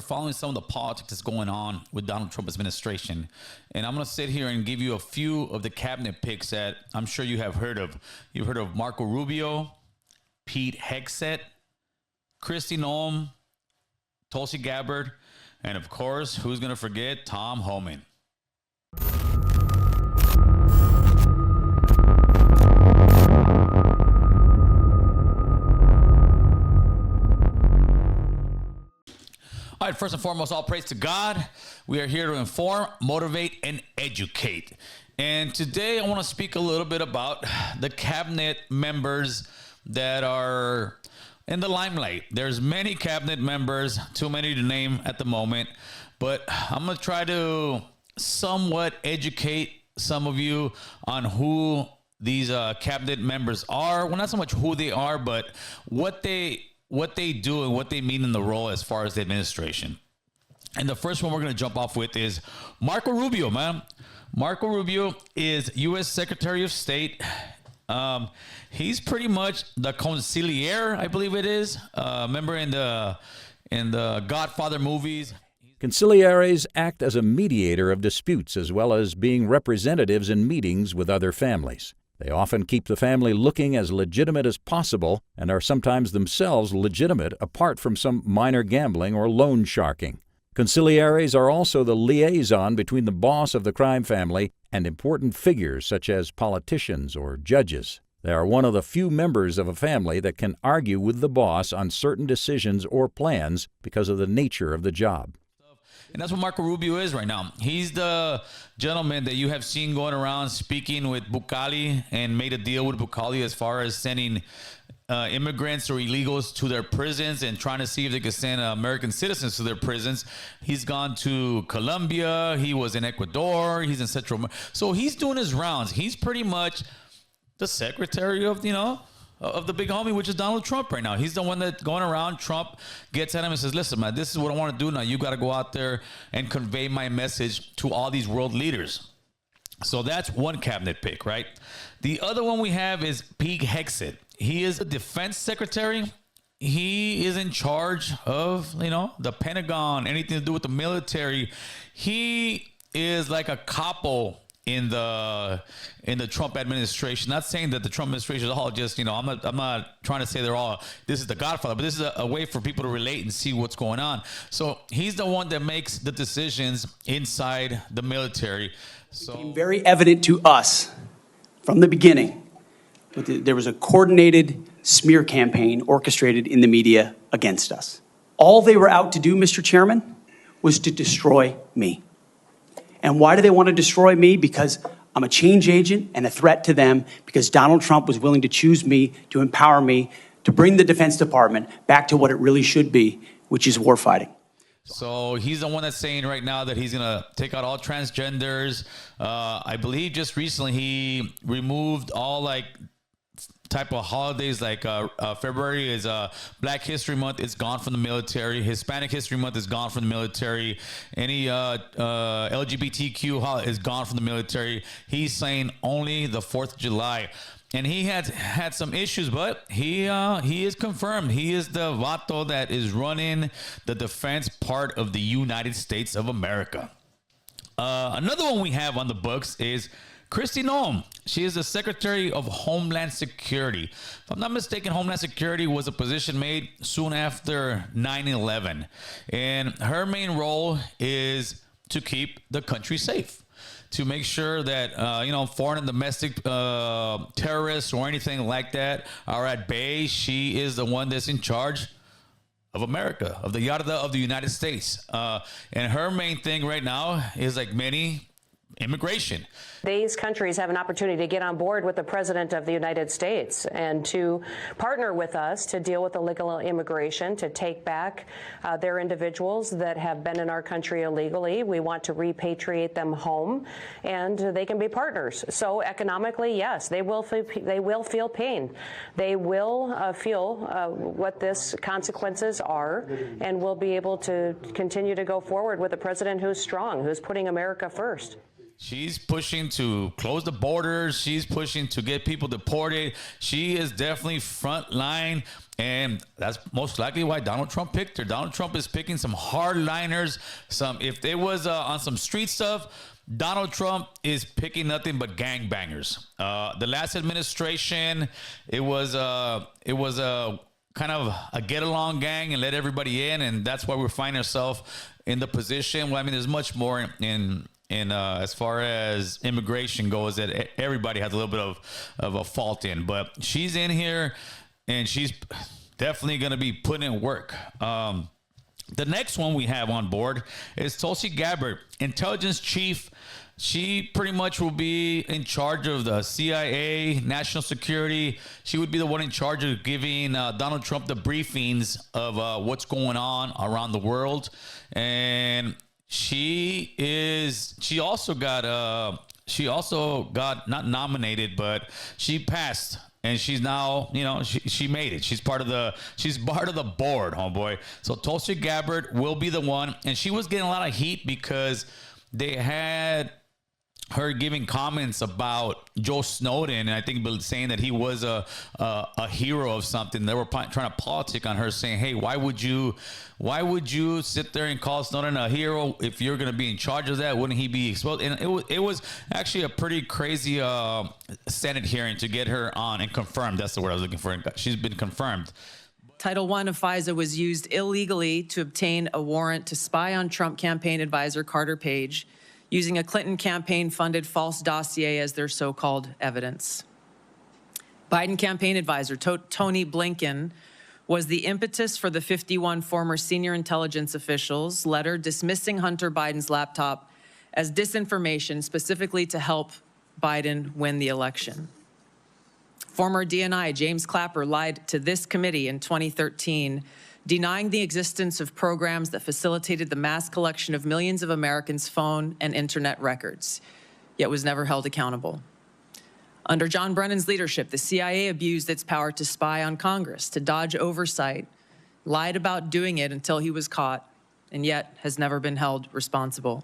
Following some of the politics that's going on with Donald Trump administration. And I'm going to sit here and give you a few of the cabinet picks that I'm sure you have heard of. You've heard of Marco Rubio, Pete Hegseth, Kristi Noem, Tulsi Gabbard, and of course, who's going to forget Tom Homan. All right, first and foremost, all praise to God. We are here to inform, motivate, and educate. And today I want to speak a little bit about the cabinet members that are in the limelight. There's many cabinet members, too many to name at the moment, but I'm going to try to somewhat educate some of you on who these cabinet members are. Well, not so much who they are, but what they do and what they mean in the role as far as the administration. And the first one we're going to jump off with is Marco Rubio, man. Marco Rubio is U.S. Secretary of State. He's pretty much the conciliere, I believe it is. Remember in the Godfather movies? Conciliaries act as a mediator of disputes as well as being representatives in meetings with other families. They often keep the family looking as legitimate as possible and are sometimes themselves legitimate apart from some minor gambling or loan sharking. Conciliaries are also the liaison between the boss of the crime family and important figures such as politicians or judges. They are one of the few members of a family that can argue with the boss on certain decisions or plans because of the nature of the job. And that's what Marco Rubio is right now. He's the gentleman that you have seen going around speaking with Bukele and made a deal with Bukele as far as sending immigrants or illegals to their prisons and trying to see if they could send American citizens to their prisons. He's gone to Colombia. He was in Ecuador. He's in Central America. So he's doing his rounds. He's pretty much the secretary of, of the big homie, which is Donald Trump right now. He's the one that's going around. Trump gets at him and says, listen, man, this is what I want to do now. You got to go out there and convey my message to all these world leaders. So that's one cabinet pick, right? The other one we have is Pete Hegseth. He is the defense secretary. He is in charge of, the Pentagon, anything to do with the military. He is like a capo in the Trump administration. Not saying that the Trump administration is all just, I'm not trying to say they're all, this is the Godfather, but this is a way for people to relate and see what's going on. So he's the one that makes the decisions inside the military. So it became very evident to us from the beginning that there was a coordinated smear campaign orchestrated in the media against us. All they were out to do, Mr. Chairman, was to destroy me. And why do they want to destroy me? Because I'm a change agent and a threat to them, because Donald Trump was willing to choose me, to empower me, to bring the Defense Department back to what it really should be, which is warfighting. So he's the one that's saying right now that he's going to take out all transgenders. I believe just recently he removed all type of holidays like February is Black History Month. It's gone from the military. Hispanic History Month is gone from the military. Any LGBTQ holiday is gone from the military. He's saying only the 4th of July. And he had some issues, but he is confirmed. He is the vato that is running the defense part of the United States of America. Another one we have on the books is Kristi Noem. She is the Secretary of Homeland Security. If I'm not mistaken, Homeland Security was a position made soon after 9/11. And her main role is to keep the country safe, to make sure that, foreign and domestic terrorists or anything like that are at bay. She is the one that's in charge of America, of the United States. And her main thing right now is, like many, immigration. These countries have an opportunity to get on board with the President of the United States and to partner with us to deal with illegal immigration, to take back their individuals that have been in our country illegally. We want to repatriate them home, and they can be partners. So economically, yes, they will feel pain. They will feel what this consequences are, and will be able to continue to go forward with a president who's strong, who's putting America first. She's pushing to close the borders. She's pushing to get people deported. She is definitely front line. And that's most likely why Donald Trump picked her. Donald Trump is picking some hardliners. If there was on some street stuff, Donald Trump is picking nothing but gangbangers. The last administration, it was kind of a get-along gang and let everybody in, and that's why we're finding ourselves in the position. Well, I mean, there's much more in as far as immigration goes that everybody has a little bit of a fault in, but she's in here and she's definitely going to be putting in work. The next one we have on board is Tulsi Gabbard, intelligence chief. She pretty much will be in charge of the CIA, national security. She would be the one in charge of giving Donald Trump the briefings of what's going on around the world. And she also got not nominated, but she passed. And she's now, she made it. She's part of the board, homeboy. So Tulsi Gabbard will be the one. And she was getting a lot of heat because they had her giving comments about Joe Snowden, and I think saying that he was a hero of something. They were trying to politic on her, saying, "Hey, why would you sit there and call Snowden a hero if you're going to be in charge of that? Wouldn't he be exposed?" And it was actually a pretty crazy Senate hearing to get her on and confirmed. That's the word I was looking for. She's been confirmed. Title I of FISA was used illegally to obtain a warrant to spy on Trump campaign advisor Carter Page, using a Clinton campaign-funded false dossier as their so-called evidence. Biden campaign advisor Tony Blinken was the impetus for the 51 former senior intelligence officials' letter dismissing Hunter Biden's laptop as disinformation, specifically to help Biden win the election. Former DNI James Clapper lied to this committee in 2013, denying the existence of programs that facilitated the mass collection of millions of Americans' phone and internet records, yet was never held accountable. Under John Brennan's leadership, the CIA abused its power to spy on Congress, to dodge oversight, lied about doing it until he was caught, and yet has never been held responsible.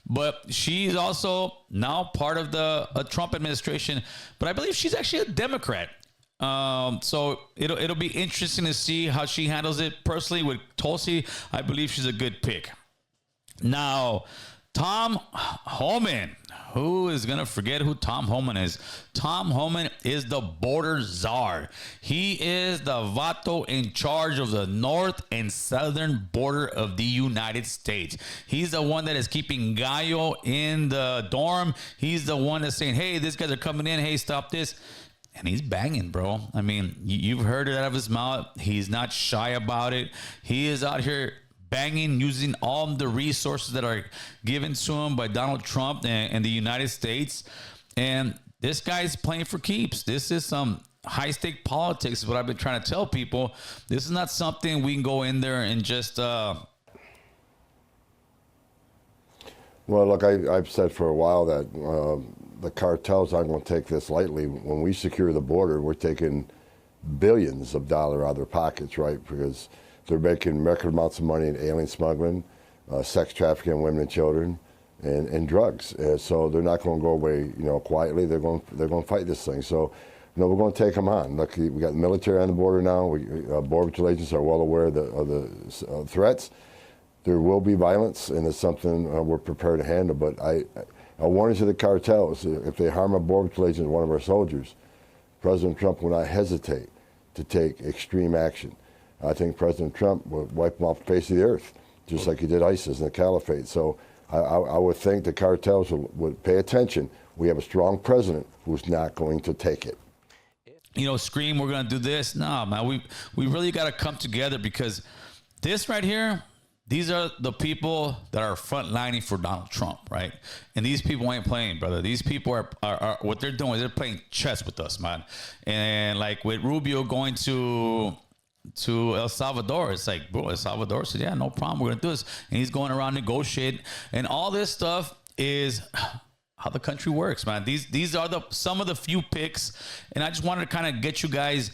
But she's also now part of the Trump administration, but I believe she's actually a Democrat. So it'll be interesting to see how she handles it. Personally, with Tulsi, I believe she's a good pick. Now, Tom Homan. Who is going to forget who Tom Homan is? Tom Homan is the border czar. He is the vato in charge of the north and southern border of the United States. He's the one that is keeping Gallo in the dorm. He's the one that's saying, hey, these guys are coming in. Hey, stop this. And he's banging, bro. I mean, you've heard it out of his mouth. He's not shy about it. He is out here banging, using all the resources that are given to him by Donald Trump and the United States. And this guy's playing for keeps. This is some high-stake politics is what I've been trying to tell people. This is not something we can go in there and just... Well, look, I've said for a while that the cartels aren't going to take this lightly. When we secure the border, we're taking billions of dollars out of their pockets, right? Because they're making record amounts of money in alien smuggling, sex trafficking, women and children, and drugs. So they're not going to go away, quietly. They're going to fight this thing. So, we're going to take them on. Look, we got the military on the border now. Border patrol agents are well aware of the threats. There will be violence, and it's something we're prepared to handle. But I warn to the cartels: if they harm a border patrol agent, one of our soldiers, President Trump will not hesitate to take extreme action. I think President Trump would wipe them off the face of the earth, just like he did ISIS and the Caliphate. So I would think the cartels would pay attention. We have a strong president who's not going to take it. Scream, we're going to do this. No, man, we really got to come together, because this right here, these are the people that are frontlining for Donald Trump, right? And these people ain't playing, brother. These people are what they're doing is they're playing chess with us, man. And like with Rubio going to El Salvador, it's like, bro, El Salvador said, yeah, no problem, we're gonna do this. And he's going around negotiating, and all this stuff is how the country works, man. These are some of the few picks, and I just wanted to kind of get you guys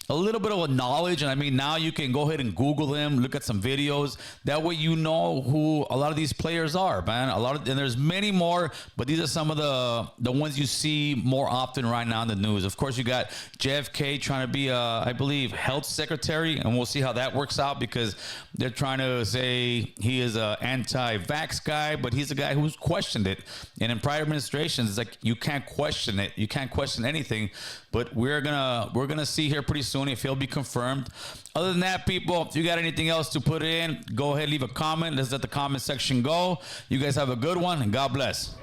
a little bit of a knowledge. And I mean, now you can go ahead and Google him, look at some videos. That way you know who a lot of these players are, man. And there's many more, but these are some of the ones you see more often right now in the news. Of course, you got JFK trying to be, I believe, health secretary, and we'll see how that works out, because they're trying to say he is a anti-vax guy, but he's a guy who's questioned it. And in prior administrations, it's like you can't question it. You can't question anything. But we're gonna see here pretty soon if he'll be confirmed. Other than that, people, if you got anything else to put in, go ahead, leave a comment. Let's let the comment section go. You guys have a good one, and God bless.